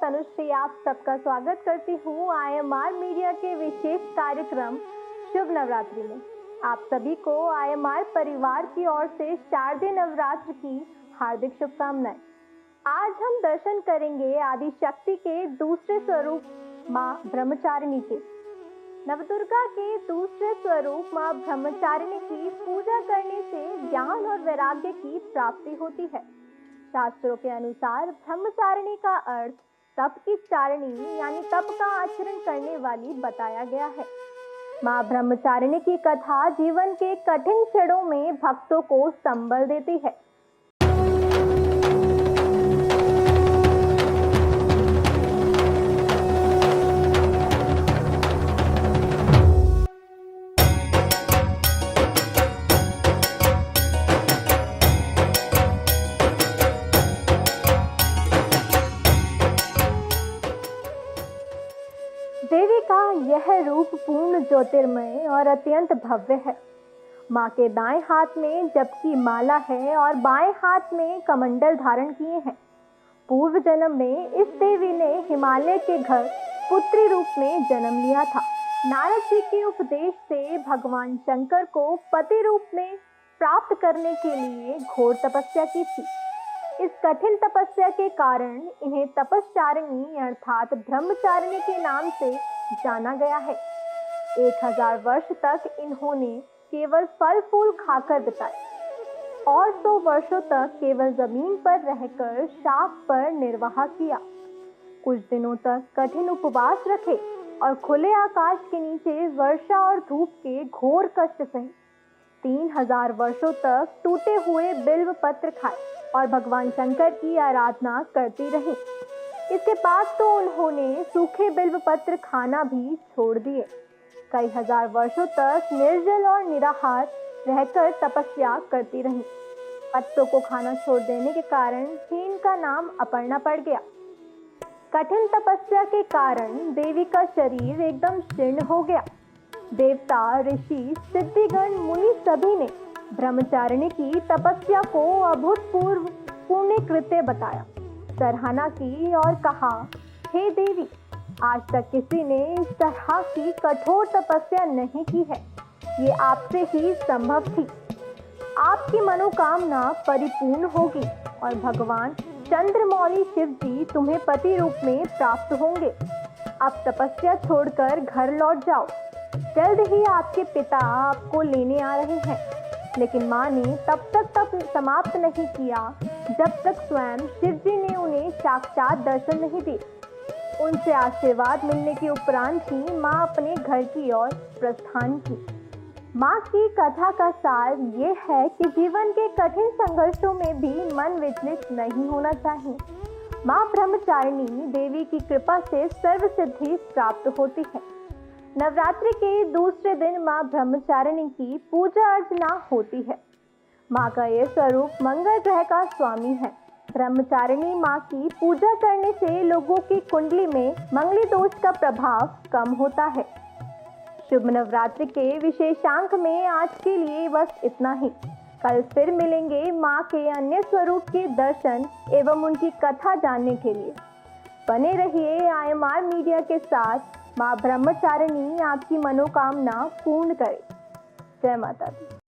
तनुश्री आप सबका स्वागत करती हूँ IMR मीडिया के विशेष कार्यक्रम शुभ नवरात्रि में। आप सभी को IMR परिवार की ओर से शारदीय नवरात्र की हार्दिक शुभकामनाएं। आज हम दर्शन करेंगे आदि शक्ति के दूसरे स्वरूप माँ ब्रह्मचारिणी के। नवदुर्गा के दूसरे स्वरूप माँ ब्रह्मचारिणी की पूजा करने से ज्ञान और वैराग्य की प्राप्ति होती है। शास्त्रों के अनुसार ब्रह्मचारिणी का अर्थ तप की चारिणी यानी तप का आचरण करने वाली बताया गया है। माँ ब्रह्मचारिणी की कथा जीवन के कठिन क्षणों में भक्तों को संबल देती है। देवी का यह रूप पूर्ण ज्योतिर्मय और अत्यंत भव्य है। माँ के दाएं हाथ में जपकी माला है और बाएं हाथ में कमंडल धारण किए हैं। पूर्व जन्म में इस देवी ने हिमालय के घर पुत्री रूप में जन्म लिया था। नारद जी के उपदेश से भगवान शंकर को पति रूप में प्राप्त करने के लिए घोर तपस्या की थी। इस कठिन तपस्या के कारण इन्हें तपश्चारिणी अर्थात ब्रह्मचारिणी के नाम से जाना गया है। 1000 वर्ष तक इन्होंने केवल फल फूल खाकर बिताए और 100 वर्षों तक केवल जमीन पर रहकर शाप पर निर्वाह किया। कुछ दिनों तक कठिन उपवास रखे और खुले आकाश के नीचे वर्षा और धूप के घोर कष्ट सहे। 3000 वर्षों तक टूटे हुए बिल्व पत्र खाए और भगवान शंकर की आराधना करती रही। इसके बाद तो उन्होंने सूखे बिल्व पत्र खाना भी छोड़ दिए। कई हजार वर्षों तक निर्जल और निराहार रहकर तपस्या करती रही। पत्तों को खाना छोड़ देने के कारण ही इनका नाम अपर्णा पड़ गया। कठिन तपस्या के कारण देवी का शरीर एकदम शीर्ण हो गया। देवता, ऋषि, सिद्धिगण, मुनि सभी ने ब्रह्मचारिणी की तपस्या को अभूतपूर्व पुण्य कृत्य बताया, सराहना की और कहा, हे देवी, आज तक किसी ने इस तरह की कठोर तपस्या नहीं की है। ये आपसे ही संभव थी। आपकी मनोकामना परिपूर्ण होगी और भगवान चंद्रमौली शिव जी तुम्हें पति रूप में प्राप्त होंगे। अब तपस्या छोड़कर घर लौट जाओ। जल्द ही आपके पिता आपको लेने आ रहे हैं। लेकिन माँ ने तब तक तप समाप्त नहीं किया जब तक स्वयं शिव जी ने उन्हें साक्षात दर्शन नहीं दिए। उनसे आशीर्वाद मिलने के उपरांत ही माँ अपने घर की ओर प्रस्थान की। माँ की कथा का सार ये है कि जीवन के कठिन संघर्षों में भी मन विचलित नहीं होना चाहिए। माँ ब्रह्मचारिणी देवी की कृपा से सर्व सिद्धि प्राप्त होती है। नवरात्रि के दूसरे दिन माँ ब्रह्मचारिणी की पूजा अर्चना होती है। माँ का यह स्वरूप मंगल ग्रह का स्वामी है। ब्रह्मचारिणी माँ की पूजा करने से लोगों की कुंडली में मंगली दोष का प्रभाव कम होता है। शुभ नवरात्रि के विशेषांक में आज के लिए बस इतना ही। कल फिर मिलेंगे माँ के अन्य स्वरूप के दर्शन एवं उनकी कथा जानने के लिए। बने रहिए IMR मीडिया के साथ। माँ ब्रह्मचारिणी आपकी मनोकामना पूर्ण करे। जय माता दी।